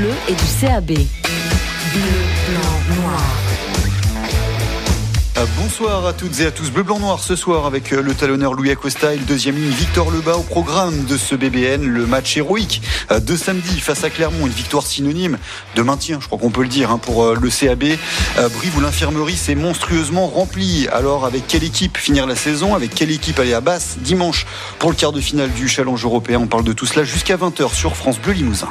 Bleu et du CAB. Bleu, blanc, noir. Bonsoir à toutes et à tous. Bleu, blanc, noir ce soir avec le talonneur Louis Acosta et le deuxième ligne Victor Lebas au programme de ce BBN. Le match héroïque de samedi face à Clermont. Une victoire synonyme de maintien, je crois qu'on peut le dire, pour le CAB. Brive où l'infirmerie s'est monstrueusement remplie. Alors avec quelle équipe finir la saison? Avec quelle équipe aller à Basse dimanche pour le quart de finale du Challenge européen? On parle de tout cela jusqu'à 20h sur France Bleu Limousin.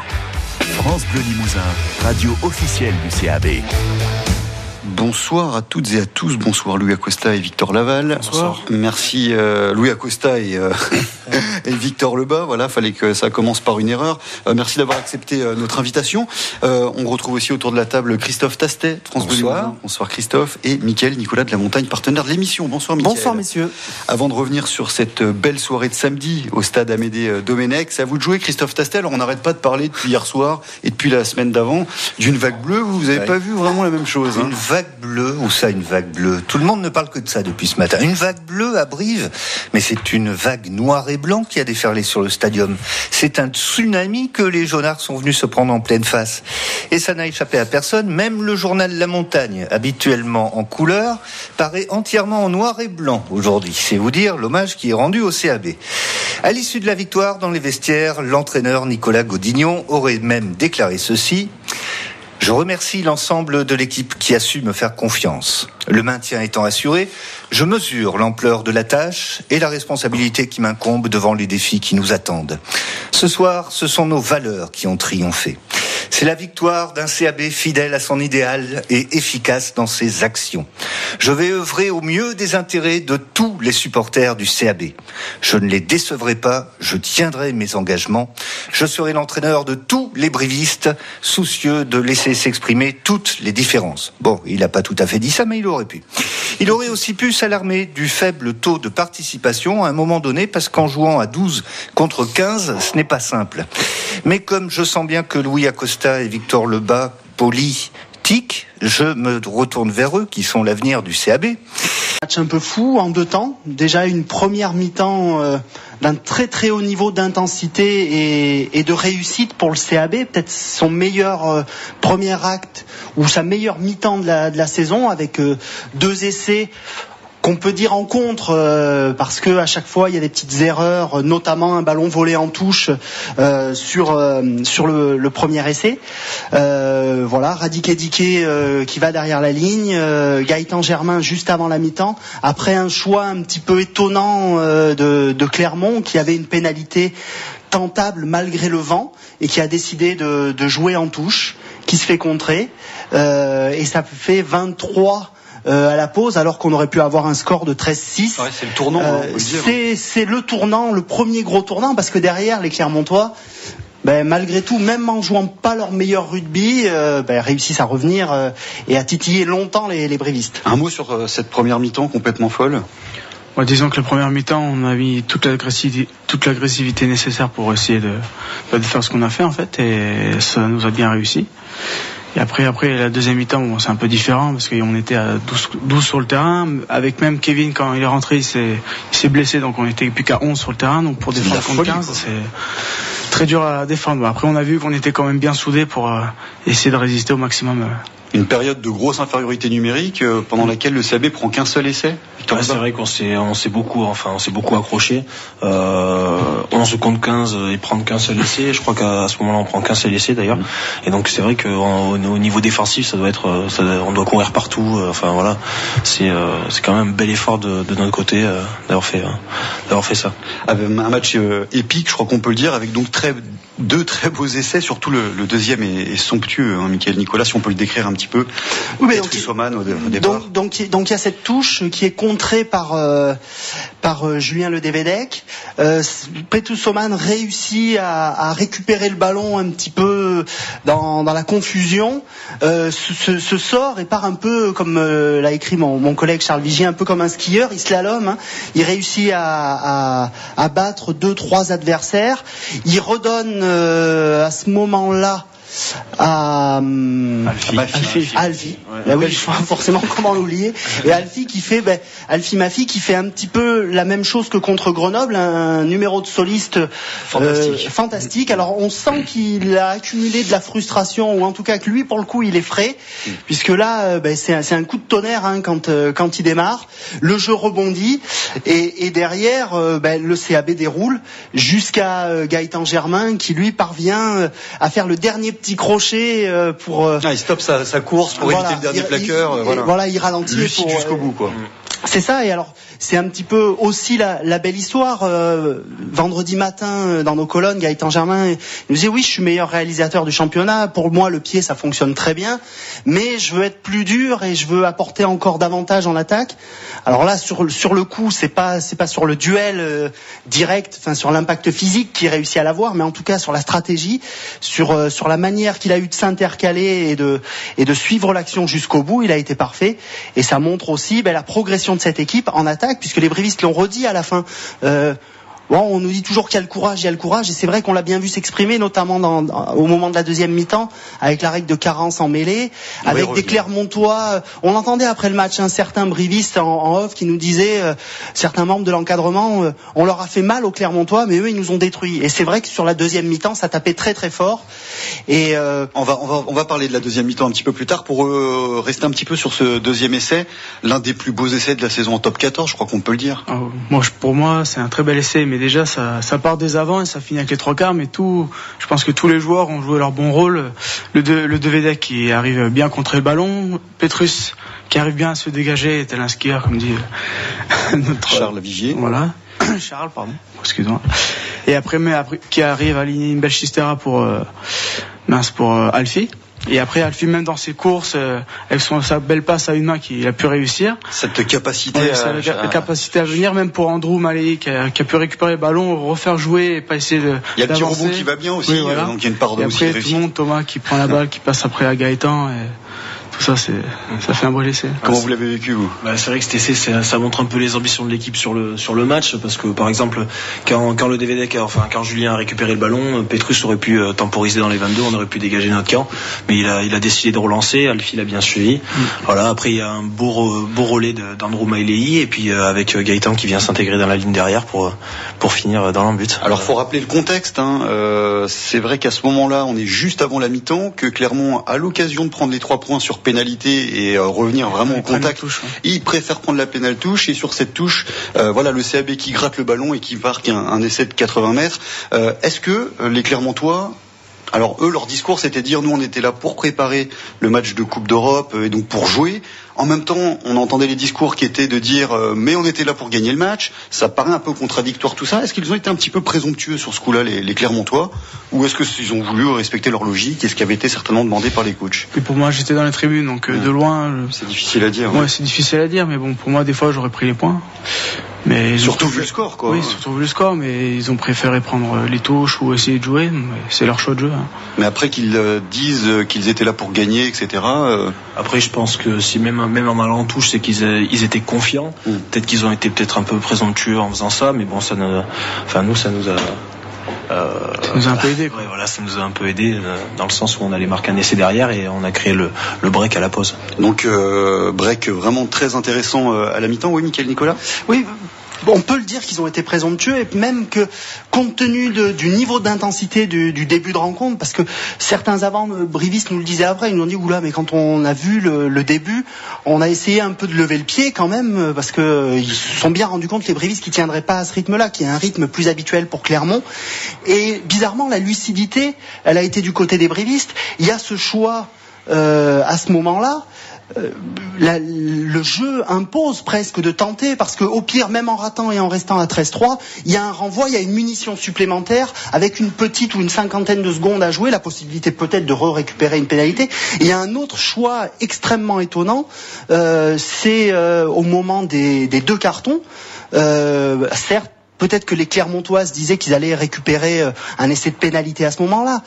France Bleu Limousin, radio officielle du CAB. Bonsoir à toutes et à tous. Bonsoir Louis Acosta et Victor Laval. Bonsoir. Merci Louis Acosta et Victor Lebas. Voilà, fallait que ça commence par une erreur. Merci d'avoir accepté notre invitation. On retrouve aussi autour de la table Christophe Tastet, France Bleu Limousin. Bonsoir Christophe. Et Mickaël Nicolas de la Montagne, partenaire de l'émission. Bonsoir Mickaël. Bonsoir messieurs. Avant de revenir sur cette belle soirée de samedi au stade Amédée Domenech, c'est à vous de jouer Christophe Tastet. Alors on n'arrête pas de parler depuis hier soir et depuis la semaine d'avant d'une vague bleue. Vous n'avez pas vu vraiment la même chose. Une vague bleue, où ça une vague bleue? Tout le monde ne parle que de ça depuis ce matin. Une vague bleue à Brive, mais c'est une vague noire et blanc qui a déferlé sur le stadium. C'est un tsunami que les jaunards sont venus se prendre en pleine face. Et ça n'a échappé à personne, même le journal La Montagne, habituellement en couleur, paraît entièrement en noir et blanc aujourd'hui. C'est vous dire l'hommage qui est rendu au CAB. À l'issue de la victoire, dans les vestiaires, l'entraîneur Nicolas Godignon aurait même déclaré ceci: je remercie l'ensemble de l'équipe qui a su me faire confiance. Le maintien étant assuré, je mesure l'ampleur de la tâche et la responsabilité qui m'incombe devant les défis qui nous attendent. Ce soir, ce sont nos valeurs qui ont triomphé. C'est la victoire d'un CAB fidèle à son idéal et efficace dans ses actions. Je vais œuvrer au mieux des intérêts de tous les supporters du CAB. Je ne les décevrai pas, je tiendrai mes engagements. Je serai l'entraîneur de tous les brivistes, soucieux de laisser s'exprimer toutes les différences. Bon, il n'a pas tout à fait dit ça, mais il aurait pu. Il aurait aussi pu s'alarmer du faible taux de participation à un moment donné, parce qu'en jouant à 12 contre 15, ce n'est pas simple. Mais comme je sens bien que Louis Acosta et Victor Lebas politiquent, je me retourne vers eux, qui sont l'avenir du CAB. Match un peu fou en deux temps. Déjà une première mi-temps d'un très très haut niveau d'intensité et de réussite pour le CAB. Peut-être son meilleur premier acte ou sa meilleure mi-temps de la saison, avec deux essais qu'on peut dire en contre, parce que à chaque fois il y a des petites erreurs, notamment un ballon volé en touche sur le premier essai. Voilà, Radiké Diké qui va derrière la ligne, Gaëtan Germain juste avant la mi-temps, après un choix un petit peu étonnant de Clermont, qui avait une pénalité tentable malgré le vent et qui a décidé de jouer en touche, qui se fait contrer, et ça fait 23 à la pause, alors qu'on aurait pu avoir un score de 13-6. Ouais, c'est le tournant, c'est le tournant, le premier gros tournant, parce que derrière, les Clermontois, malgré tout, même en jouant pas leur meilleur rugby, réussissent à revenir et à titiller longtemps les brivistes. Un mot sur cette première mi-temps complètement folle? Disons que la première mi-temps, on a mis toute l'agressivité nécessaire pour essayer de faire ce qu'on a fait en fait, et ça nous a bien réussi. Et après la deuxième mi-temps, c'est un peu différent parce qu'on était à 12 sur le terrain. Avec même Kevin, quand il est rentré, il s'est blessé, donc on était plus qu'à 11 sur le terrain. Donc pour défendre contre 15, c'est très dur à défendre. Après, on a vu qu'on était quand même bien soudés pour essayer de résister au maximum. Une période de grosse infériorité numérique pendant laquelle le CAB prend qu'un seul essai. Ouais, c'est vrai qu'on s'est beaucoup accroché. 11 contre 15 et prendre qu'un seul essai. Je crois qu'à ce moment-là, on prend qu'un seul essai d'ailleurs. Et donc c'est vrai qu'au niveau défensif, ça doit être, on doit courir partout. Enfin voilà, c'est quand même un bel effort de notre côté d'avoir fait ça. Avec un match épique, je crois qu'on peut le dire, avec donc deux très beaux essais, surtout le deuxième est somptueux, Mickaël Nicolas, si on peut le décrire un petit peu. Oui, mais au départ. Donc il y a cette touche qui est contrée par Julien Ledevedec. Petrus Soman réussit à récupérer le ballon un petit peu dans la confusion, se sort et part un peu comme l'a écrit mon collègue Charles Vigier, un peu comme un skieur, il slalom, il réussit à battre 2-3 adversaires, il redonne à ce moment-là à Alfi. Ouais. Oui, forcément, comment l'oublier. Et Alfi qui fait, Alfi Mafi qui fait un petit peu la même chose que contre Grenoble, un numéro de soliste fantastique. Alors on sent qu'il a accumulé de la frustration, ou en tout cas que lui, pour le coup, il est frais, puisque là, c'est un coup de tonnerre quand il démarre. Le jeu rebondit et derrière, le CAB déroule jusqu'à Gaëtan Germain qui lui parvient à faire le dernier petit crochet pour. Il stoppe sa course pour éviter le dernier plaqueur. Il ralentit lucide jusqu'au bout, quoi. C'est ça, et alors c'est un petit peu aussi la belle histoire. Vendredi matin, dans nos colonnes, Gaëtan Germain nous disait oui, je suis meilleur réalisateur du championnat. Pour moi, le pied, ça fonctionne très bien, mais je veux être plus dur et je veux apporter encore davantage en attaque. Alors là, sur le coup, c'est pas sur le duel direct, enfin sur l'impact physique qu'il réussit à l'avoir, mais en tout cas sur la stratégie, sur la manière qu'il a eu de s'intercaler et de suivre l'action jusqu'au bout, il a été parfait. Et ça montre aussi la progression de cette équipe en attaque, puisque les brivistes l'ont redit à la fin. On nous dit toujours qu'il y a le courage, et c'est vrai qu'on l'a bien vu s'exprimer, notamment au moment de la deuxième mi-temps, avec la règle de carence en mêlée, avec des Clermontois. On l'entendait après le match, certains brivistes en off qui nous disaient, certains membres de l'encadrement, on leur a fait mal aux Clermontois, mais eux ils nous ont détruits. Et c'est vrai que sur la deuxième mi-temps, ça tapait très très fort. Et on va parler de la deuxième mi-temps un petit peu plus tard pour rester un petit peu sur ce deuxième essai, l'un des plus beaux essais de la saison en top 14, je crois qu'on peut le dire. Pour moi, c'est un très bel essai, mais déjà ça part des avants et ça finit avec les trois quarts, mais je pense que tous les joueurs ont joué leur bon rôle. Le Devedec qui arrive bien à contrer le ballon, Petrus qui arrive bien à se dégager, tel un skieur comme dit notre Charles Vigier. Voilà. Charles, pardon, excuse-moi. Et après qui arrive à aligner une belle chistera pour Alfi. Et après, Alfi, même dans ses courses, avec sa belle passe à une main qu'il a pu réussir. Cette capacité capacité à venir, même pour Andrew Maley, qui a pu récupérer le ballon, refaire jouer et pas essayer de. Il y a le petit rebond qui va bien aussi, donc il y a une part de aussi réussite. Après, tout le monde, Thomas qui prend la balle, qui passe après à Gaëtan. Tout ça, ça fait un beau essai. Comment vous l'avez vécu, vous ? C'est vrai que cet essai, ça montre un peu les ambitions de l'équipe sur le match, parce que par exemple, quand le Devedec, quand Julien a récupéré le ballon, Petrus aurait pu temporiser dans les 22, on aurait pu dégager notre camp, mais il a décidé de relancer. Alfi l'a bien suivi. Voilà. Après, il y a un beau relais d'Andrew Mailei, et puis avec Gaëtan qui vient s'intégrer dans la ligne derrière pour finir dans l'embut. Alors, faut rappeler le contexte. C'est vrai qu'à ce moment-là, on est juste avant la mi-temps, que Clermont a l'occasion de prendre les 3 points sur pénalité et revenir vraiment au contact. Il préfère prendre la pénale touche, et sur cette touche, le CAB qui gratte le ballon et qui marque un essai de 80 mètres. Est-ce que les Clermontois, alors eux, leur discours c'était de dire nous on était là pour préparer le match de Coupe d'Europe et donc pour jouer. En même temps, on entendait les discours qui étaient de dire mais on était là pour gagner le match. Ça paraît un peu contradictoire tout ça. Est-ce qu'ils ont été un petit peu présomptueux sur ce coup-là, les Clermontois, ou est-ce qu'ils ont voulu respecter leur logique et ce qui avait été certainement demandé par les coachs ? Et pour moi, j'étais dans les tribunes, donc de loin. C'est difficile à dire. Ouais, c'est difficile à dire, mais bon, pour moi, des fois, j'aurais pris les points. Mais surtout vu le score, quoi. Oui, surtout vu le score, mais ils ont préféré prendre les touches ou essayer de jouer. C'est leur choix de jeu. Mais après qu'ils disent qu'ils étaient là pour gagner, etc. Après, je pense que si même en allant en touche, c'est qu'ils étaient confiants. Peut-être qu'ils ont été un peu présomptueux en faisant ça, mais bon, ça nous a. Ça nous a un peu aidé. Ouais, voilà, ça nous a un peu aidé dans le sens où on allait marquer un essai derrière et on a créé le break à la pause. Donc break vraiment très intéressant à la mi-temps. Oui, Mickaël Nicolas. Oui. On peut le dire qu'ils ont été présomptueux, et même que compte tenu du niveau d'intensité du début de rencontre, parce que certains avants brivistes nous le disaient après, ils nous ont dit oula, mais quand on a vu le début, on a essayé un peu de lever le pied quand même, parce que ils se sont bien rendus compte, les brivistes, qu'ils tiendraient pas à ce rythme-là, qui est un rythme plus habituel pour Clermont. Et bizarrement, la lucidité, elle a été du côté des brivistes. Il y a ce choix à ce moment-là. Le jeu impose presque de tenter, parce que au pire, même en ratant et en restant à 13-3, il y a un renvoi, il y a une munition supplémentaire avec une petite ou une cinquantaine de secondes à jouer, la possibilité peut-être de récupérer une pénalité. Et il y a un autre choix extrêmement étonnant, c'est au moment des 2 cartons. Certes, peut-être que les Clermontoises disaient qu'ils allaient récupérer un essai de pénalité à ce moment-là,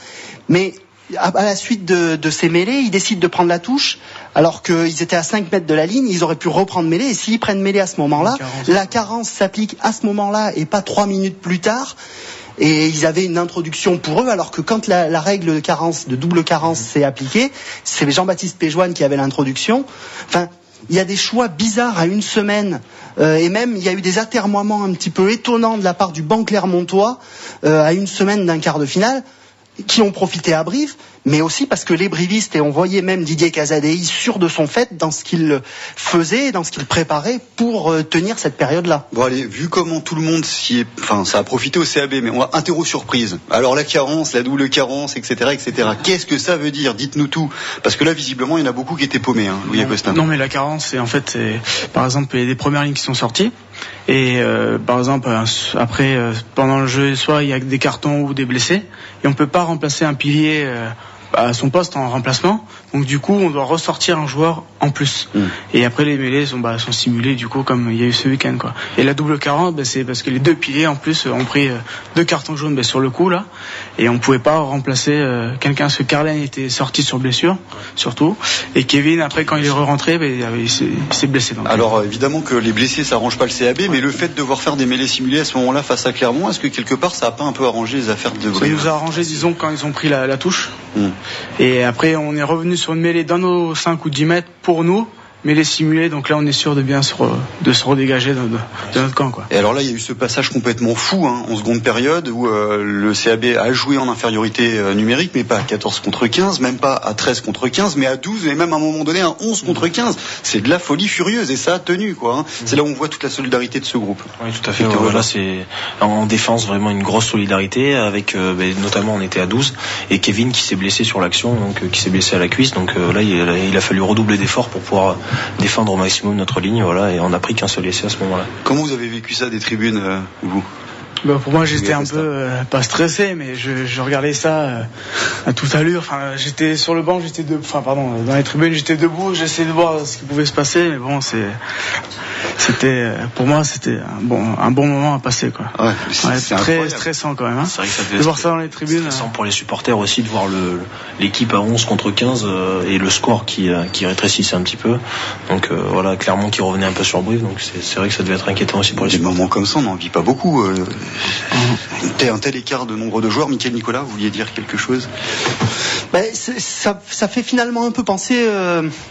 mais à la suite de ces mêlées, ils décident de prendre la touche, alors qu'ils étaient à 5 mètres de la ligne. Ils auraient pu reprendre mêlée, et s'ils prennent mêlée à ce moment-là, la carence s'applique à ce moment-là et pas 3 minutes plus tard. et ils avaient une introduction pour eux, alors que quand la règle de double carence s'est appliquée, c'est Jean-Baptiste Péjoine qui avait l'introduction. Enfin, il y a des choix bizarres à une semaine, et même il y a eu des atermoiements un petit peu étonnants de la part du banc clermontois à une semaine d'un quart de finale, qui ont profité à Brive, mais aussi parce que les brivistes, et on voyait même Didier Casadei sûr de son fait dans ce qu'il faisait, dans ce qu'il préparait pour tenir cette période-là. Bon allez, vu comment tout le monde ça a profité au CAB, mais on va interro surprise. Alors la carence, la double carence, etc., etc. Qu'est-ce que ça veut dire? Dites-nous tout, parce que là visiblement il y en a beaucoup qui étaient paumés, Louis Acosta. Non, mais la carence, c'est par exemple, il y a des premières lignes qui sont sorties. Et par exemple, après, pendant le jeu, soit il y a des cartons ou des blessés, et on peut pas remplacer un pilier à son poste en remplacement. Donc du coup, on doit ressortir un joueur en plus. Et après, les mêlées sont simulées du coup comme il y a eu ce week-end, quoi. Et la double carence, c'est parce que les deux piliers en plus ont pris 2 cartons jaunes sur le coup là, et on pouvait pas remplacer quelqu'un, parce que Carlen était sorti sur blessure surtout, et Kevin après quand il est rentré, il s'est blessé. Donc. Alors évidemment que les blessés ça arrange pas le CAB, mais le fait de devoir faire des mêlées simulées à ce moment-là face à Clermont, est-ce que quelque part ça a pas un peu arrangé les affaires de Brive? Ça nous a arrangé, disons, quand ils ont pris la touche. Et après on est revenu sur une mêlée dans nos 5 ou 10 mètres pour nous, mêlée simulée, donc là on est sûr de bien se redégager de notre camp, quoi. Et alors là il y a eu ce passage complètement fou en seconde période où le CAB a joué en infériorité numérique, mais pas à 14 contre 15, même pas à 13 contre 15, mais à 12 et même à un moment donné à 11 contre 15. C'est de la folie furieuse et ça a tenu, quoi. C'est là où on voit toute la solidarité de ce groupe. Oui, tout à fait. Là c'est en défense vraiment une grosse solidarité avec notamment on était à 12 et Kevin qui s'est blessé sur l'action, donc qui s'est blessé à la cuisse, donc là il a fallu redoubler d'efforts pour pouvoir défendre au maximum notre ligne, et on a pris qu'un seul essai à ce moment-là. Comment vous avez vécu ça des tribunes, vous? Pour moi, j'étais un peu pas stressé, mais je regardais ça à toute allure. Enfin, j'étais sur le banc, dans les tribunes, j'étais debout, j'essayais de voir ce qui pouvait se passer, mais bon, pour moi, c'était un bon moment à passer, quoi. Ouais, c'est très stressant quand même. Hein. C'est vrai que ça devait de voir ça dans les tribunes. Stressant pour les supporters aussi de voir l'équipe à 11 contre 15 et le score qui rétrécissait un petit peu. Donc Clermont qui revenait un peu sur Brive, donc c'est vrai que ça devait être inquiétant aussi pour les supporters. Des moments comme ça, on n'en vit pas beaucoup. Un tel écart de nombre de joueurs. Michael Nicolas, vous vouliez dire quelque chose? Ça fait finalement un peu penser,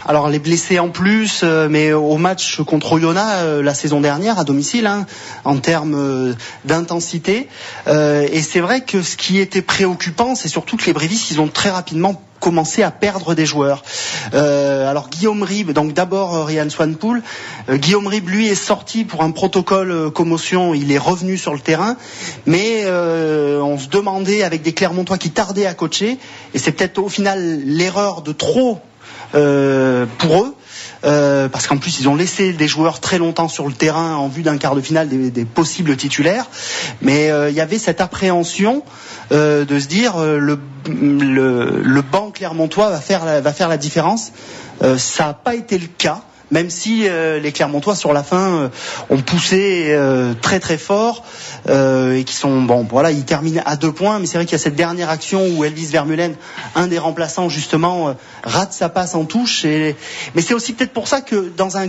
alors les blessés en plus, mais au match contre Oyonnax la saison dernière à domicile, en termes d'intensité. Et c'est vrai que ce qui était préoccupant, c'est surtout que les Brévistes, ils ont très rapidement commencé à perdre des joueurs. Alors Guillaume Ribes, donc d'abord Ryan Swanpool. Guillaume Ribes, lui, est sorti pour un protocole commotion. Il est revenu sur le terrain, mais on se demandait avec des Clermontois qui tardaient à coacher, et c'est peut-être au final l'erreur de trop pour eux. Parce qu'en plus ils ont laissé des joueurs très longtemps sur le terrain en vue d'un quart de finale des possibles titulaires, mais il y avait cette appréhension de se dire le banc clermontois va faire la différence. Ça n'a pas été le cas, même si les Clermontois sur la fin ont poussé très très fort et qui sont ils terminent à 2 points, mais c'est vrai qu'il y a cette dernière action où Elvis Vermeulen, un des remplaçants justement, rate sa passe en touche, mais c'est aussi peut-être pour ça que dans un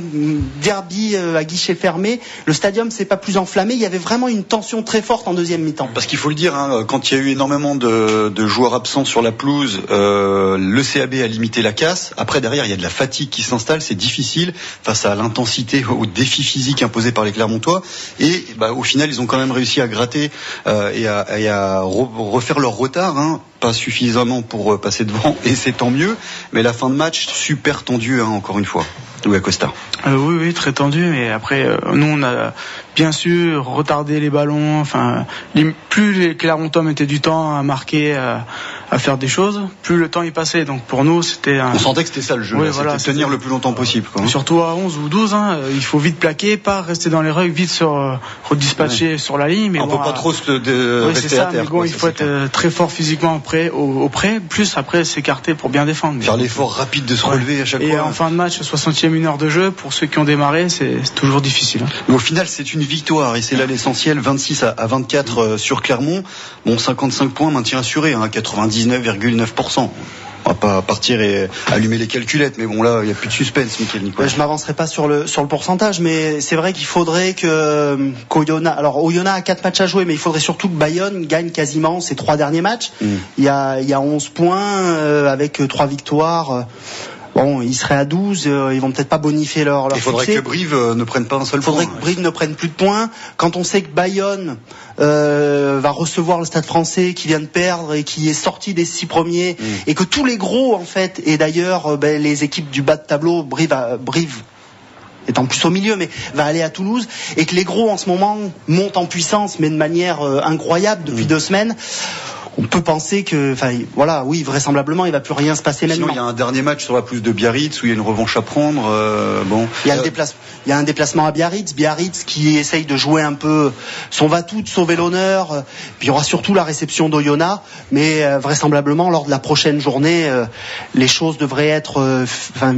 derby à guichet fermé, le stadium s'est pas plus enflammé. Il y avait vraiment une tension très forte en deuxième mi-temps. Parce qu'il faut le dire, quand il y a eu énormément de joueurs absents sur la pelouse, le CAB a limité la casse. Après derrière il y a de la fatigue qui s'installe, c'est difficile face à l'intensité, au défi physique imposé par les Clermontois, et au final ils ont quand même réussi à gratter et à refaire leur retard, pas suffisamment pour passer devant, et c'est tant mieux, mais la fin de match super tendue, encore une fois. Louis Acosta. Oui, très tendu, mais après nous on a bien su retarder les ballons, plus les Clermontois mettaient du temps à marquer, à faire des choses, plus le temps y passait. Donc pour nous c'était on sentait que c'était ça le jeu, c'était tenir le plus longtemps possible, quoi. Surtout à 11 ou 12, il faut vite plaquer, pas rester dans les rugs, vite redispatcher sur la ligne, mais on peut pas trop rester à terre, mais il faut être très fort physiquement auprès, plus après s'écarter pour bien défendre, faire l'effort rapide de se relever à chaque fois. Et en fin de match, 60e, 1 heure de jeu, pour ceux qui ont démarré, c'est toujours difficile. Mais au final, c'est une victoire, et c'est là l'essentiel, 26 à 24 sur Clermont. 55 points, maintien assuré, 99,9%. On va pas partir et allumer les calculettes, mais bon là, il y a plus de suspense, Mickaël Nicolas. Je m'avancerai pas sur le pourcentage, mais c'est vrai qu'il faudrait qu'Oyonnax, alors Oyonnax a 4 matchs à jouer, mais il faudrait surtout que Bayonne gagne quasiment ses 3 derniers matchs. Il y a 11 points avec 3 victoires. Bon, ils seraient à 12, ils vont peut-être pas bonifier leur Il faudrait succès. que Brive ne prenne pas un seul point. Il faudrait que Brive ne prenne plus de points. Quand on sait que Bayonne va recevoir le Stade Français qui vient de perdre et qui est sorti des 6 premiers, et que tous les gros en fait, et d'ailleurs les équipes du bas de tableau, Brive étant plus au milieu, mais va aller à Toulouse, et que les gros en ce moment montent en puissance, mais de manière incroyable depuis 2 semaines. On peut penser que, oui, vraisemblablement, il va plus rien se passer maintenant. Sinon, il y a un dernier match sur la pelouse de Biarritz où il y a une revanche à prendre. Il y a un déplacement à Biarritz qui essaye de jouer un peu son va-tout, de sauver l'honneur. Puis il y aura surtout la réception d'Oyonnax, mais vraisemblablement lors de la prochaine journée, les choses devraient être,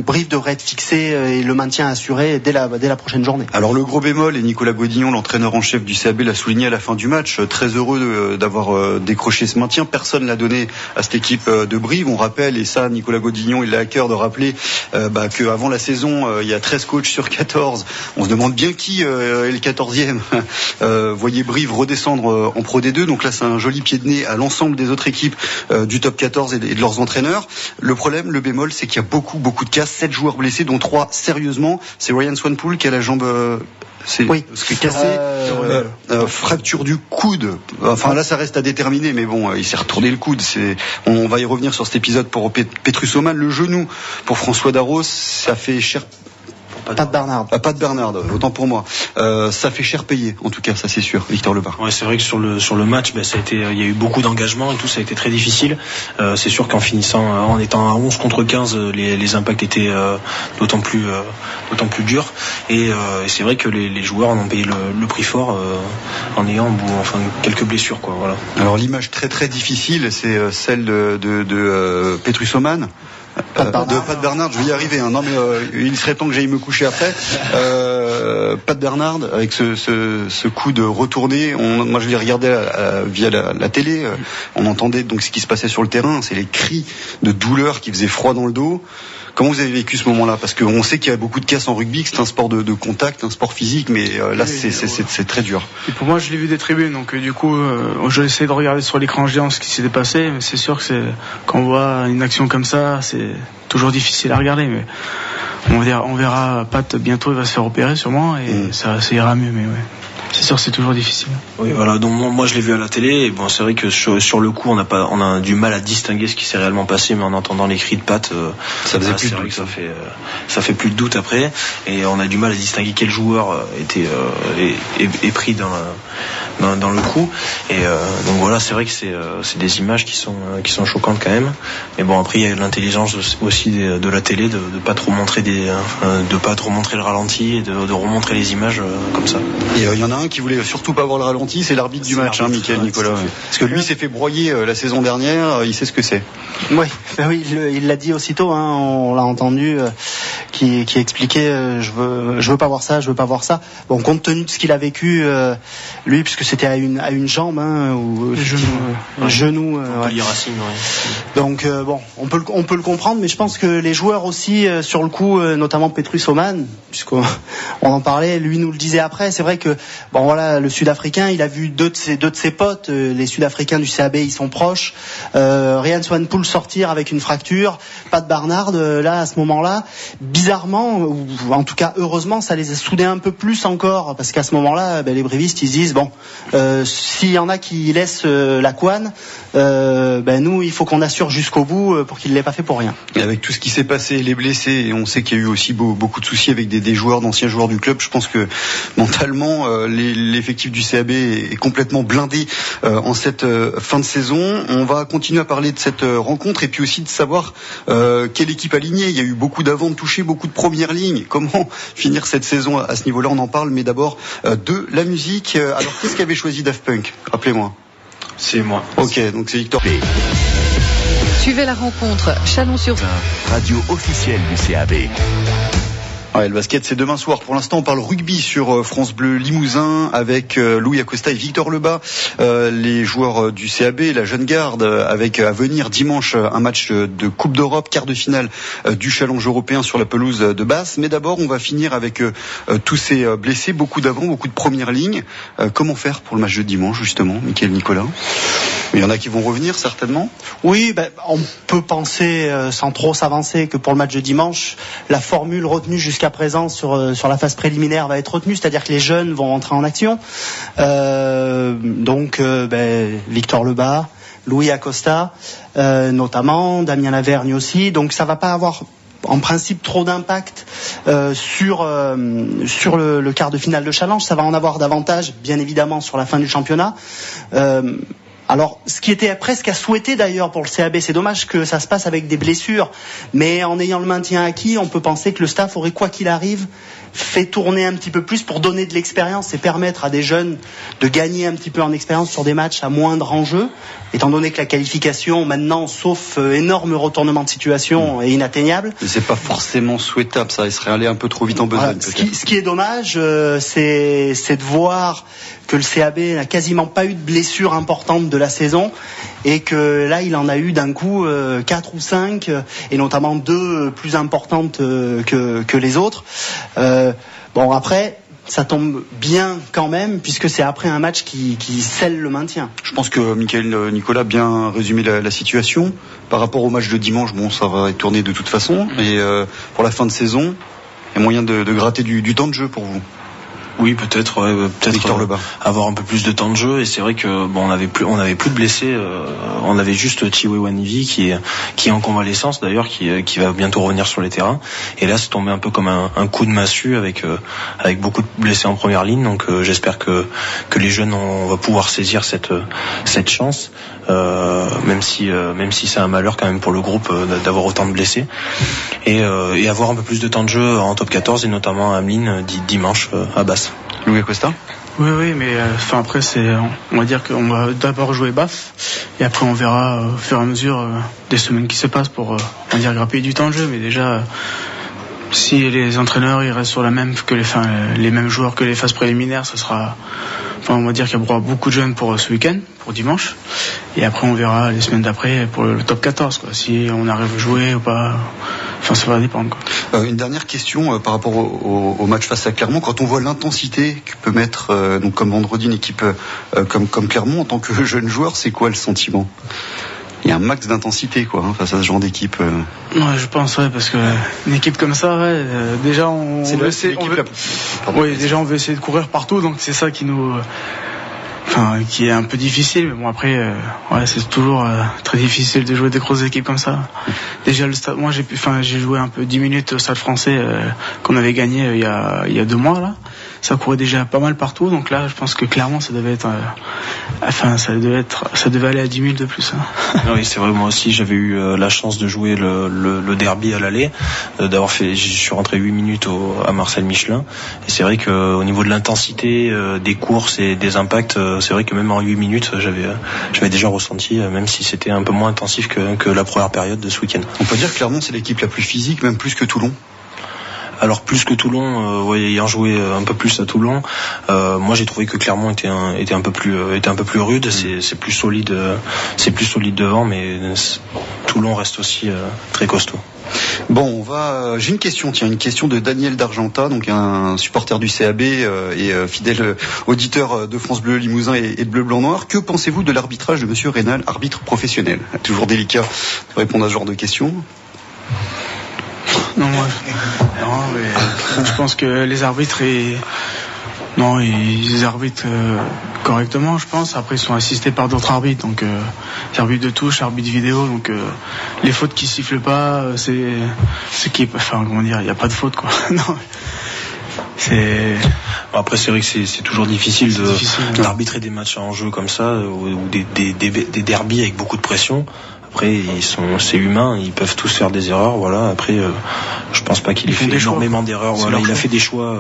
Brive devrait être fixé et le maintien assuré dès la prochaine journée. Alors le gros bémol, et Nicolas Godillon, l'entraîneur en chef du CAB, l'a souligné à la fin du match, très heureux d'avoir décroché ce maintien. Personne l'a donné à cette équipe de Brive. On rappelle, et ça Nicolas Godillon il a à cœur de rappeler qu'avant la saison il y a 13 coachs sur 14. On se demande bien qui est le 14e. Voyez Brive redescendre en Pro D2. Donc là c'est un joli pied de nez à l'ensemble des autres équipes du top 14 et de leurs entraîneurs. Le problème, le bémol, c'est qu'il y a beaucoup de cas, 7 joueurs blessés dont 3 sérieusement. C'est Ryan Swanepoel qui a la jambe cassée, fracture du coude. Enfin là ça reste à déterminer, mais bon, il s'est retourné le coude. On va y revenir sur cet épisode pour Petrus Oman. Le genou pour François Darros, ça fait cher. Pat Bernard. Pat Bernard, autant pour moi. Ça fait cher payer, en tout cas, ça c'est sûr, Victor Lebas. Ouais, c'est vrai que sur le match, ça a été, il y a eu beaucoup d'engagement et tout, ça a été très difficile. C'est sûr qu'en finissant, en étant à 11 contre 15, les impacts étaient d'autant plus durs. Et c'est vrai que les joueurs en ont payé le prix fort en ayant quelques blessures, quoi. Voilà. Alors l'image très très difficile, c'est celle de Petrus Oman. De Pat Bernard, je vais y arriver. Non mais il serait temps que j'aille me coucher après. Pat Bernard avec ce coup de retourné. Moi je l'ai regardé via la télé. On entendait donc ce qui se passait sur le terrain. C'est les cris de douleur qui faisaient froid dans le dos. Comment vous avez vécu ce moment-là? Parce qu'on sait qu'il y a beaucoup de casses en rugby, que c'est un sport de contact, un sport physique, mais là c'est très dur. Et pour moi, je l'ai vu des tribunes, donc du coup, j'ai essayé de regarder sur l'écran géant ce qui s'était passé, mais c'est sûr que quand on voit une action comme ça, c'est toujours difficile à regarder, mais on verra Pat bientôt, il va se faire opérer sûrement, et ça ira mieux, mais ouais. C'est sûr, c'est toujours difficile. Oui, voilà. Donc moi, je l'ai vu à la télé. Et bon, c'est vrai que sur le coup, on a du mal à distinguer ce qui s'est réellement passé, mais en entendant les cris de Pat, ça faisait plus de doute. Ça fait plus de doute après, et on a du mal à distinguer quel joueur est pris dans le coup. Et donc voilà, c'est vrai que c'est des images qui sont choquantes quand même. Mais bon, après, il y a l'intelligence aussi de la télé de pas trop montrer de pas trop montrer le ralenti et de remontrer les images comme ça. Et il y en a un qui voulait surtout pas voir le ralenti, c'est l'arbitre du match, Mickaël Nicolas. Parce que lui s'est fait broyer la saison dernière, il sait ce que c'est. Oui, il l'a dit aussitôt, on l'a entendu, qui expliquait je veux pas voir ça. Bon, compte tenu de ce qu'il a vécu, lui, puisque c'était à une jambe, ou genou. Donc bon, on peut le comprendre, mais je pense que les joueurs aussi sur le coup, notamment Petrus Oman, puisqu'on en parlait, lui nous le disait après. C'est vrai que le Sud-Africain, il a vu deux de ses potes, les Sud-Africains du CAB, ils sont proches. Ryan Swanepoel sortir avec une fracture, Pat Bernard là à ce moment-là, bizarrement, ou en tout cas heureusement, ça les a soudés un peu plus encore, parce qu'à ce moment-là, les brivistes ils disent s'il y en a qui laissent la couenne, nous il faut qu'on assure jusqu'au bout pour qu'ils l'aient pas fait pour rien. Et avec tout ce qui s'est passé, les blessés, et on sait qu'il y a eu aussi beaucoup de soucis avec des joueurs, d'anciens joueurs du club, je pense que mentalement l'effectif du CAB est complètement blindé en cette fin de saison. On va continuer à parler de cette rencontre et puis aussi de savoir quelle équipe aligner. Il y a eu beaucoup d'avants de toucher, beaucoup de premières lignes. Comment finir cette saison à ce niveau-là? On en parle, mais d'abord de la musique. Alors qu'est-ce qu'avait choisi Daft Punk? Rappelez-moi. C'est moi. Ok, donc c'est Victor. Suivez la rencontre Chalon-sur Radio officielle du CAB. Ouais, le basket, c'est demain soir. Pour l'instant, on parle rugby sur France Bleu Limousin avec Louis Acosta et Victor Lebas, les joueurs du CAB, la jeune garde, avec à venir dimanche un match de Coupe d'Europe, quart de finale du Challenge européen sur la pelouse de Basse. Mais d'abord, on va finir avec tous ces blessés, beaucoup d'avant, beaucoup de première ligne. Comment faire pour le match de dimanche, justement, Mickaël Nicolas? Il y en a qui vont revenir, certainement. Oui, on peut penser, sans trop s'avancer, que pour le match de dimanche, la formule retenue jusqu'à présent sur la phase préliminaire va être retenue, c'est-à-dire que les jeunes vont rentrer en action. Victor Lebas, Louis Acosta, notamment, Damien Lavergne aussi. Donc ça va pas avoir en principe trop d'impact sur le quart de finale de Challenge. Ça va en avoir davantage, bien évidemment, sur la fin du championnat. Alors, ce qui était presque à souhaiter d'ailleurs pour le CAB, c'est dommage que ça se passe avec des blessures, mais en ayant le maintien acquis, on peut penser que le staff aurait, quoi qu'il arrive, fait tourner un petit peu plus pour donner de l'expérience et permettre à des jeunes de gagner un petit peu en expérience sur des matchs à moindre enjeu, étant donné que la qualification maintenant, sauf énorme retournement de situation, est inatteignable. Mais c'est pas forcément souhaitable, ça, il serait allé un peu trop vite en besogne. Voilà, ce qui est dommage, c'est de voir que le CAB n'a quasiment pas eu de blessure importante de la saison et que là il en a eu d'un coup 4 ou 5 et notamment 2 plus importantes que les autres. Après ça tombe bien quand même puisque c'est après un match qui scelle le maintien. Je pense que Mickaël Nicolas a bien résumé la situation. Par rapport au match de dimanche, ça va être tourné de toute façon, mais pour la fin de saison, il y a moyen de gratter du temps de jeu pour vous. Oui, peut-être avoir un peu plus de temps de jeu. Et c'est vrai que on avait plus de blessés. On avait juste Chiwe Wanivi qui est en convalescence d'ailleurs, qui va bientôt revenir sur les terrains. Et là, c'est tombé un peu comme un coup de massue avec beaucoup de blessés en première ligne. Donc j'espère que les jeunes on va pouvoir saisir cette chance. Même si c'est un malheur quand même pour le groupe d'avoir autant de blessés et avoir un peu plus de temps de jeu en top 14 et notamment à Ameline dimanche à Basse. Louis Acosta. Oui, mais après on va dire qu'on va d'abord jouer Baff et après on verra au fur et à mesure des semaines qui se passent pour on va dire grappiller du temps de jeu. Mais déjà si les entraîneurs ils restent sur la même que les mêmes joueurs que les phases préliminaires, ça sera on va dire qu'il y aura beaucoup de jeunes pour ce week-end, pour dimanche. Et après, on verra les semaines d'après pour le top 14, quoi. Si on arrive à jouer ou pas. Ça va dépendre, quoi. Une dernière question par rapport au match face à Clermont. Quand on voit l'intensité que peut mettre, donc comme vendredi, une équipe comme Clermont, en tant que jeune joueur, c'est quoi le sentiment ? Il y a un max d'intensité, quoi, face à ce genre d'équipe. Ouais, je pense, parce que une équipe comme ça, déjà on veut essayer de courir partout, donc c'est ça qui est un peu difficile. Mais bon, après, c'est toujours très difficile de jouer des grosses équipes comme ça. Déjà le stade, moi j'ai joué un peu 10 minutes au Stade Français qu'on avait gagné il y a 2 mois là. Ça courait déjà pas mal partout, donc là je pense que clairement ça devait être ça devait aller à 10 000 de plus. Oui, c'est vrai, moi aussi j'avais eu la chance de jouer le derby à l'aller, je suis rentré 8 minutes à Marcel Michelin, et c'est vrai qu'au niveau de l'intensité des courses et des impacts, c'est vrai que même en 8 minutes j'avais déjà ressenti, même si c'était un peu moins intensif que la première période de ce week-end. On peut dire que Clermont c'est l'équipe la plus physique, même plus que Toulon. Alors plus que Toulon, ayant joué un peu plus à Toulon, moi j'ai trouvé que Clermont était un peu plus rude, c'est plus solide devant, mais Toulon reste aussi très costaud. Bon, j'ai une question de Daniel d'Argentat, donc un supporter du CAB et fidèle auditeur de France Bleu Limousin et de Bleu Blanc Noir. Que pensez-vous de l'arbitrage de monsieur Rénal, arbitre professionnel ? Toujours délicat de répondre à ce genre de questions. Non, mais je pense que les arbitres ils arbitrent correctement, je pense. Après, ils sont assistés par d'autres arbitres, donc arbitres de touche, arbitres vidéo, donc les fautes qui sifflent pas, c'est qui, comment dire, il n'y a pas de faute, quoi. Non. Après, c'est vrai que c'est toujours difficile d'arbitrer des matchs en jeu comme ça, ou des derbies avec beaucoup de pression. Après, c'est humain, ils peuvent tous faire des erreurs, voilà. Après, je pense pas qu'il ait fait énormément d'erreurs. Voilà, il a fait des choix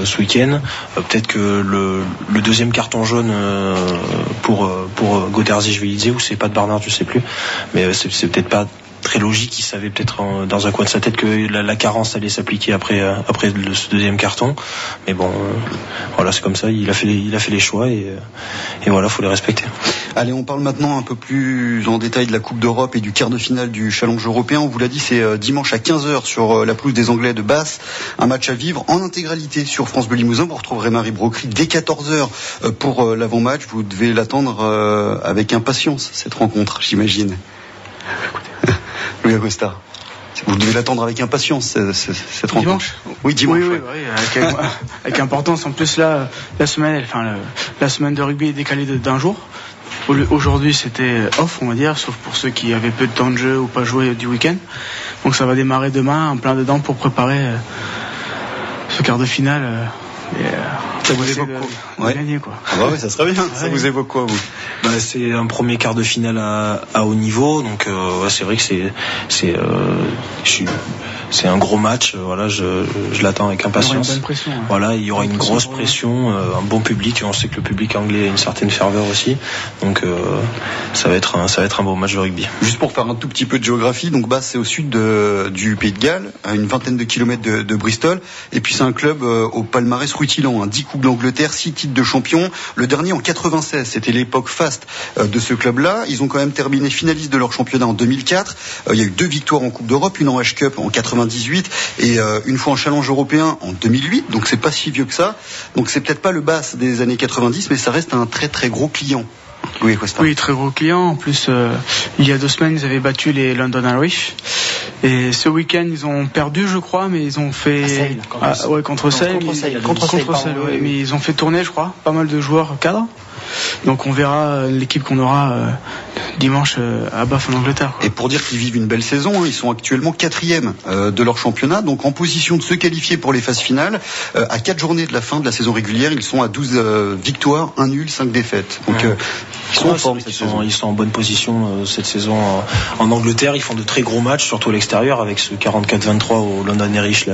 ce week-end. Peut-être que le deuxième carton jaune pour Goterzi, je vais le dire, ou c'est pas de Barnard, je sais plus. Mais c'est peut-être pas très logique. Il savait peut-être dans un coin de sa tête que la carence allait s'appliquer après ce deuxième carton. Mais bon, voilà, c'est comme ça. Il a fait les choix et voilà, faut les respecter. Allez, on parle maintenant un peu plus en détail de la Coupe d'Europe et du quart de finale du Challenge européen. On vous l'a dit, c'est dimanche à 15h sur la pelouse des Anglais de Basse. Un match à vivre en intégralité sur France Bleu Limousin. Vous retrouverez Marie Brocry dès 14h pour l'avant-match. Vous devez l'attendre avec impatience, cette rencontre, j'imagine. Louis Acosta. Vous devez l'attendre avec impatience, cette rencontre. Dimanche. Oui, dimanche. Oui, avec importance. En plus, là, la semaine de rugby est décalée d'un jour. Aujourd'hui, c'était off, on va dire, sauf pour ceux qui avaient peu de temps de jeu ou pas joué du week-end. Donc ça va démarrer demain en plein dedans pour préparer ce quart de finale. Ça vous évoque quoi? Gagner, quoi. Ouais, ça serait bien. Ça vous évoque quoi, vous? C'est un premier quart de finale à haut niveau, donc c'est vrai que c'est un gros match. Voilà, je l'attends avec impatience. Il y aura une bonne pression, ouais. Voilà, il y aura une grosse pression, un bon public. On sait que le public anglais a une certaine ferveur aussi, donc ça va être un beau match de rugby. Juste pour faire un tout petit peu de géographie, donc Basse c'est au sud du Pays de Galles, à une vingtaine de kilomètres de Bristol, et puis c'est un club au palmarès rutilant, 10 coupes d'Angleterre, 6 titres de champion, le dernier en 96, c'était l'époque faste de ce club-là. Ils ont quand même terminé finaliste de leur championnat en 2004. Il y a eu 2 victoires en Coupe d'Europe, une en H-Cup en 98 et une fois en Challenge européen en 2008. Donc c'est pas si vieux que ça. Donc c'est peut-être pas le Basse des années 90, mais ça reste un très très gros client. Oui, très gros client. En plus, il y a 2 semaines, ils avaient battu les London Irish. Et ce week-end, ils ont perdu, je crois, mais ils ont fait contre Sale. Mais ils ont fait tourner, je crois, pas mal de joueurs cadres. Donc on verra l'équipe qu'on aura dimanche à Bath en Angleterre. Et pour dire qu'ils vivent une belle saison, ils sont actuellement 4e de leur championnat, donc en position de se qualifier pour les phases finales. À 4 journées de la fin de la saison régulière, ils sont à 12 victoires, 1 nul, 5 défaites. Donc ils sont en forme cette saison. Ils sont en bonne position cette saison en Angleterre. Ils font de très gros matchs, surtout à l'extérieur, avec ce 44-23 au London Irish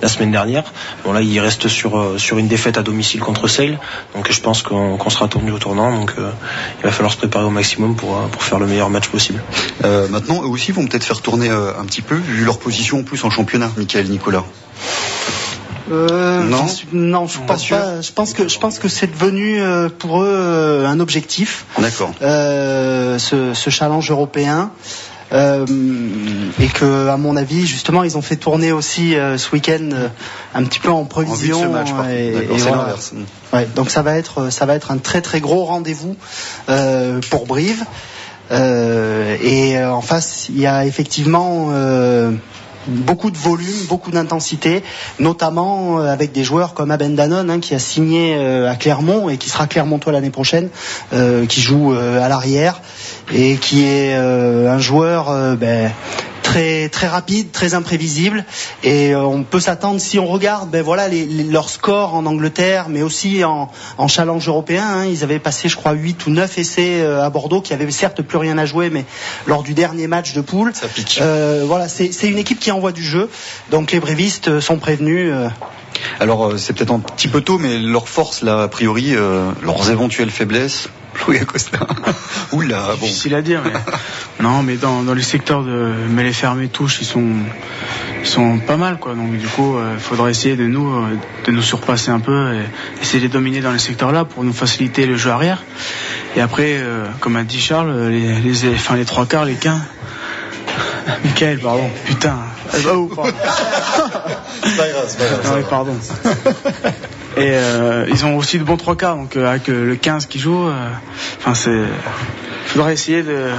la semaine dernière. Bon là, ils restent sur une défaite à domicile contre Sale. Donc je pense qu'on sera tourné au tournant. Donc il va falloir se préparer au maximum pour faire le meilleur match possible. Maintenant, eux aussi vont peut-être faire tourner un petit peu, vu leur position en plus en championnat, Michael Nicolas. Non, je pense pas. Je pense que c'est devenu pour eux un objectif. D'accord. Ce challenge européen. Et que, à mon avis, justement, ils ont fait tourner aussi ce week-end un petit peu en prévision. En vue de ce match, c'est l'inverse. Ouais, donc ça va être un très très gros rendez-vous pour Brive. Et en face, il y a effectivement beaucoup de volume, beaucoup d'intensité, notamment avec des joueurs comme Aben Danone, qui a signé à Clermont et qui sera Clermontois l'année prochaine, qui joue à l'arrière et qui est un joueur très très rapide, très imprévisible, et on peut s'attendre, si on regarde leurs scores en Angleterre, mais aussi en challenge européen, ils avaient passé je crois 8 ou 9 essais à Bordeaux, qui avaient certes plus rien à jouer, mais lors du dernier match de poule, ça pique. C'est une équipe qui envoie du jeu, donc les brévistes sont prévenus. Alors c'est peut-être un petit peu tôt, mais leur force là, a priori, leurs éventuelles faiblesses, Louis Acosta. Oula, bon. Difficile à dire, mais non, mais dans les secteurs de mêlée fermée, touche, ils sont pas mal, quoi. Donc du coup, il faudra essayer de nous surpasser un peu et essayer de les dominer dans les secteurs-là pour nous faciliter le jeu arrière. Et après, comme a dit Charles, les 3 quarts, les 15. Michael, pardon. Putain. Pardon. C'est pas grave. Non, mais pardon. Et ils ont aussi de bons 3 quarts, donc avec le 15 qui joue, faudra essayer de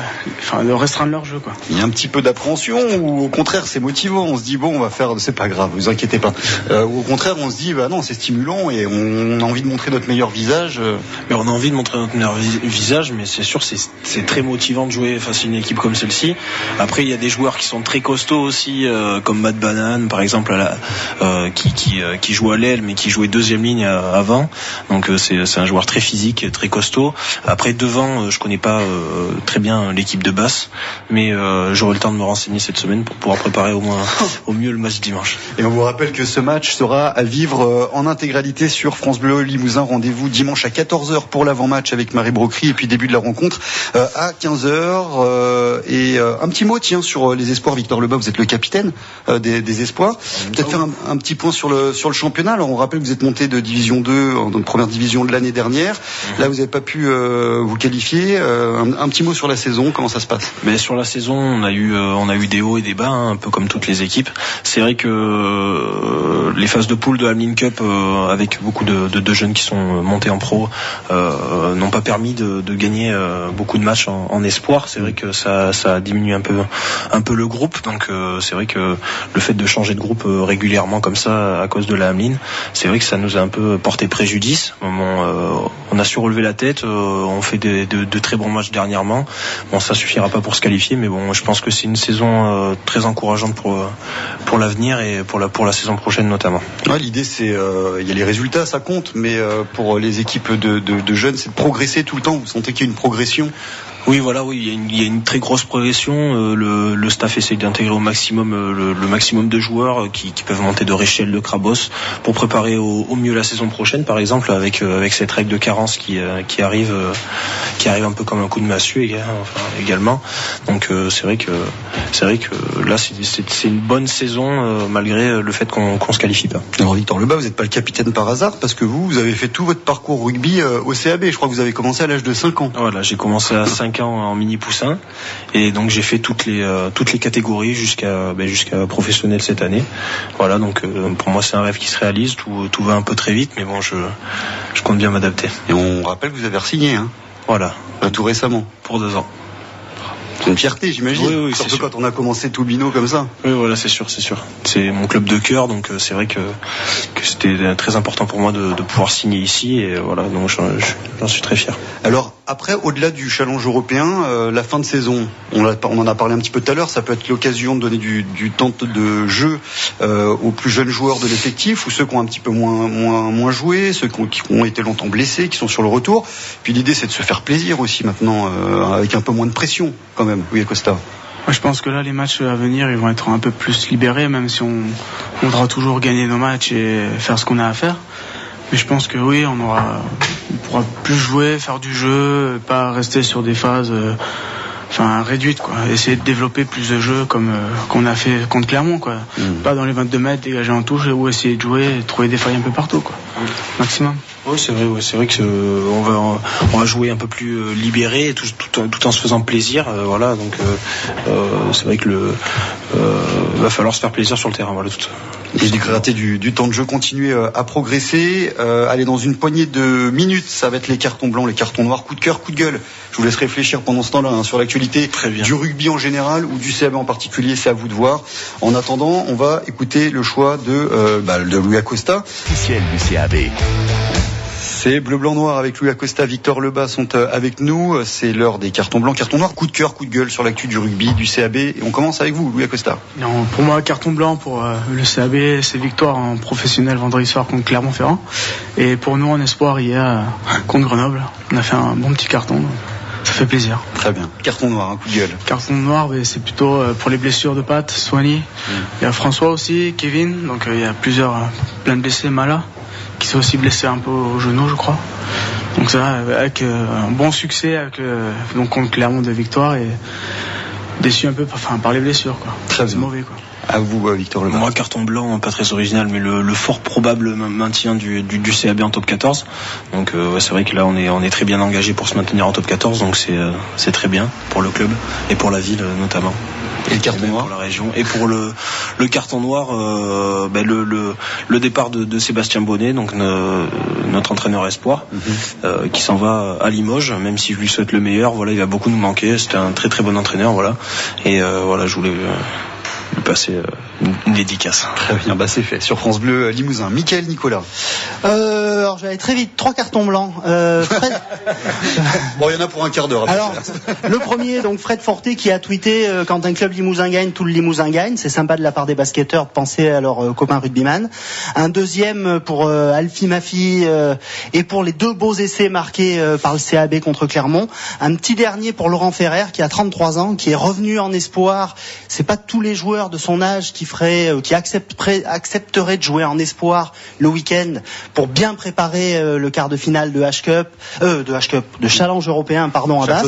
restreindre leur jeu, quoi. Il y a un petit peu d'appréhension, ou au contraire c'est motivant, on se dit bon, on va faire, c'est pas grave, vous inquiétez pas. Ou au contraire on se dit non, c'est stimulant et on a envie de montrer notre meilleur visage. Mais on a envie de montrer notre meilleur visage, mais c'est sûr c'est très motivant de jouer face à une équipe comme celle-ci. Après il y a des joueurs qui sont très costauds aussi, comme Matt Bannan par exemple, qui joue à l'aile mais qui jouait 2e ligne avant. Donc c'est un joueur très physique, très costaud. Après devant, je connais pas très bien l'équipe de Basse, mais j'aurai le temps de me renseigner cette semaine pour pouvoir préparer au mieux le match dimanche. Et on vous rappelle que ce match sera à vivre en intégralité sur France Bleu Limousin. Rendez-vous dimanche à 14h pour l'avant-match avec Marie Brocry, et puis début de la rencontre à 15h. Et un petit mot sur les espoirs. Victor Lebas, vous êtes le capitaine des espoirs. Peut-être faire un petit point sur le championnat. Alors on rappelle que vous êtes monté de division 2 dans première division de l'année dernière. Là vous n'avez pas pu vous qualifier. Un petit mot sur la saison, comment ça se passe? Mais sur la saison, on a eu des hauts et des bas, un peu comme toutes les équipes. C'est vrai que les phases de poule de Ameline Cup, avec beaucoup de jeunes qui sont montés en pro, n'ont pas permis de gagner beaucoup de matchs en espoir. C'est vrai que ça a diminué un peu le groupe. Donc c'est vrai que le fait de changer de groupe régulièrement comme ça à cause de la Ameline, c'est vrai que ça nous a un peu porté préjudice. On a su relever la tête, on fait de très bons matchs dernièrement. Bon, ça suffira pas pour se qualifier, mais bon, je pense que c'est une saison très encourageante pour l'avenir et pour la saison prochaine notamment. Ouais, l'idée c'est il y a les résultats, ça compte, mais pour les équipes de jeunes, c'est de progresser tout le temps. Vous sentez qu'il y a une progression? Oui, il y a une très grosse progression. Le staff essaye d'intégrer au maximum le maximum de joueurs qui peuvent monter de Réchelle, de Crabos, pour préparer au mieux la saison prochaine, par exemple, avec cette règle de carence qui arrive un peu comme un coup de massue également. Donc c'est vrai que là c'est une bonne saison malgré le fait qu'on se qualifie pas. Alors Victor Lebas, vous n'êtes pas le capitaine par hasard, parce que vous avez fait tout votre parcours rugby au CAB. Je crois que vous avez commencé à l'âge de 5 ans. Voilà, j'ai commencé à 5 ans en mini poussin, et donc j'ai fait toutes les catégories jusqu'à professionnel cette année. Voilà, donc pour moi c'est un rêve qui se réalise. Tout va un peu très vite, mais bon, je compte bien m'adapter. Et on rappelle que vous avez re-signé, Voilà, tout récemment, pour 2 ans. C'est une fierté, j'imagine. Oui, surtout quand on a commencé tout binot comme ça. Oui, voilà, c'est sûr. C'est mon club de cœur, donc c'est vrai que c'était très important pour moi de pouvoir signer ici, et voilà, donc j'en suis très fier. Alors après, au-delà du challenge européen, la fin de saison, on en a parlé un petit peu tout à l'heure, ça peut être l'occasion de donner du temps de jeu aux plus jeunes joueurs de l'effectif, ou ceux qui ont un petit peu moins joué, ceux qui ont été longtemps blessés, qui sont sur le retour. Puis l'idée c'est de se faire plaisir aussi maintenant, avec un peu moins de pression quand même. Oui, Acosta. Je pense que là, les matchs à venir, ils vont être un peu plus libérés, même si on voudra toujours gagner nos matchs et faire ce qu'on a à faire. Mais je pense que oui, on pourra plus jouer, faire du jeu, pas rester sur des phases réduites, quoi. Essayer de développer plus de jeux comme qu'on a fait contre Clermont, quoi. Pas dans les 22 mètres, dégager en touche, ou essayer de jouer et trouver des failles un peu partout, quoi. Maximum. Oui, c'est vrai que on va jouer un peu plus libéré, tout en se faisant plaisir, voilà. Donc c'est vrai que va falloir se faire plaisir sur le terrain, voilà. Et dégrader du temps de jeu, continuer à progresser, aller dans une poignée de minutes. Ça va être les cartons blancs, les cartons noirs, coup de cœur, coup de gueule. Je vous laisse réfléchir pendant ce temps-là sur l'actualité du rugby en général ou du CAB en particulier, c'est à vous de voir. En attendant, on va écouter le choix de Louis Acosta. Officiel du CAB. C'est Bleu, Blanc, Noir avec Louis Acosta, Victor Lebas sont avec nous. C'est l'heure des cartons blancs, cartons noirs, coup de cœur, coup de gueule sur l'actu du rugby, du CAB. Et on commence avec vous, Louis Acosta. Non, pour moi, carton blanc pour le CAB, c'est victoire en professionnel vendredi soir contre Clermont-Ferrand. Et pour nous, en espoir, hier, contre Grenoble, on a fait un bon petit carton. Ça fait plaisir. Très bien. Carton noir, un coup de gueule. Carton noir, c'est plutôt pour les blessures de Pat, Soigny. Il y a François aussi, Kevin. Donc il y a plein de blessés, Mala, qui sont aussi blessés un peu au genou, je crois. Donc ça, avec un bon succès, donc contre Clermont de victoire, et déçu un peu par les blessures, quoi. Très c'est bien. Mauvais, quoi. À vous, Victor Lebas. Moi, carton blanc, pas très original, mais le fort probable maintien du CAB en top 14. Donc c'est vrai que là on est très bien engagé pour se maintenir en top 14, donc c'est très bien pour le club et pour la ville notamment. Et le carton noir pour la région. Et pour le carton noir, le départ de Sébastien Bonnet, donc notre entraîneur espoir, qui s'en va à Limoges, même si je lui souhaite le meilleur. Voilà, il va beaucoup nous manquer. C'était un très très bon entraîneur, voilà. Et voilà, je voulais lui passer une dédicace. Très bien, c'est fait. Sur France Bleu Limousin. Mickaël Nicolas. Alors je vais aller très vite, 3 cartons blancs. Fred... Bon, il y en a pour un quart d'heure. Alors, le premier, donc Fred Forté qui a tweeté quand un club limousin gagne, tout le Limousin gagne. C'est sympa de la part des basketteurs de penser à leurs copains rugbyman. Un deuxième pour Alfie Mafi et pour les 2 beaux essais marqués par le CAB contre Clermont. Un petit dernier pour Laurent Ferrer qui a 33 ans, qui est revenu en espoir. C'est pas tous les joueurs de son âge qui accepteraient de jouer en espoir le week-end pour bien préparer le quart de finale de Challenge européen, pardon, à Bath.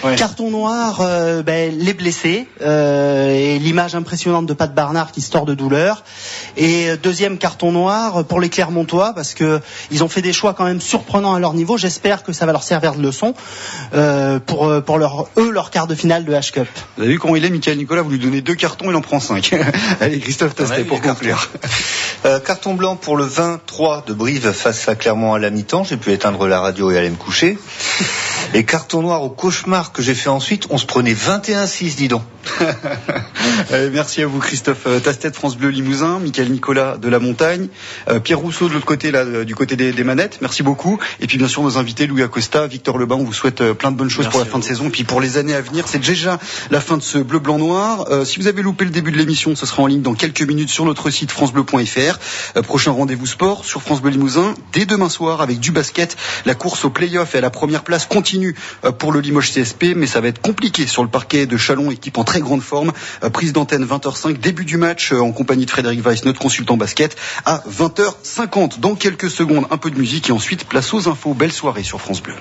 Ouais. Carton noir, les blessés et l'image impressionnante de Pat Barnard qui se tord de douleur. Et deuxième carton noir pour les Clermontois parce que ils ont fait des choix quand même surprenants à leur niveau. J'espère que ça va leur servir de leçon pour leur quart de finale de H-Cup. Vous avez vu comment il est, Mickaël Nicolas, vous lui donnez 2 cartons, il en prend 5. Allez, Christophe Tastet pour conclure. Carton blanc pour le 20-3 de Brive face à Clermont à la mi-temps. J'ai pu éteindre la radio et aller me coucher. Et carton noir au cauchemar que j'ai fait ensuite, on se prenait 21-6, dis donc. Merci à vous, Christophe Tastet, France Bleu Limousin, Mickaël Nicolas de la Montagne, Pierre Rousseau de l'autre côté, là, du côté des manettes. Merci beaucoup. Et puis bien sûr nos invités, Louis Acosta, Victor Lebas, on vous souhaite plein de bonnes choses pour la fin de saison. Et puis pour les années à venir, c'est déjà la fin de ce Bleu Blanc Noir. Si vous avez loupé le début de l'émission, ce sera en ligne dans quelques minutes sur notre site francebleu.fr. Prochain rendez-vous sport sur France Bleu Limousin dès demain soir avec du basket. La course au play-off et à la première place continue pour le Limoges CSP, mais ça va être compliqué sur le parquet de Chalon, équipe en très grande forme. Prise d'antenne 20h05, début du match en compagnie de Frédéric Weiss, notre consultant basket, à 20h50. Dans quelques secondes, un peu de musique et ensuite place aux infos. Belle soirée sur France Bleu.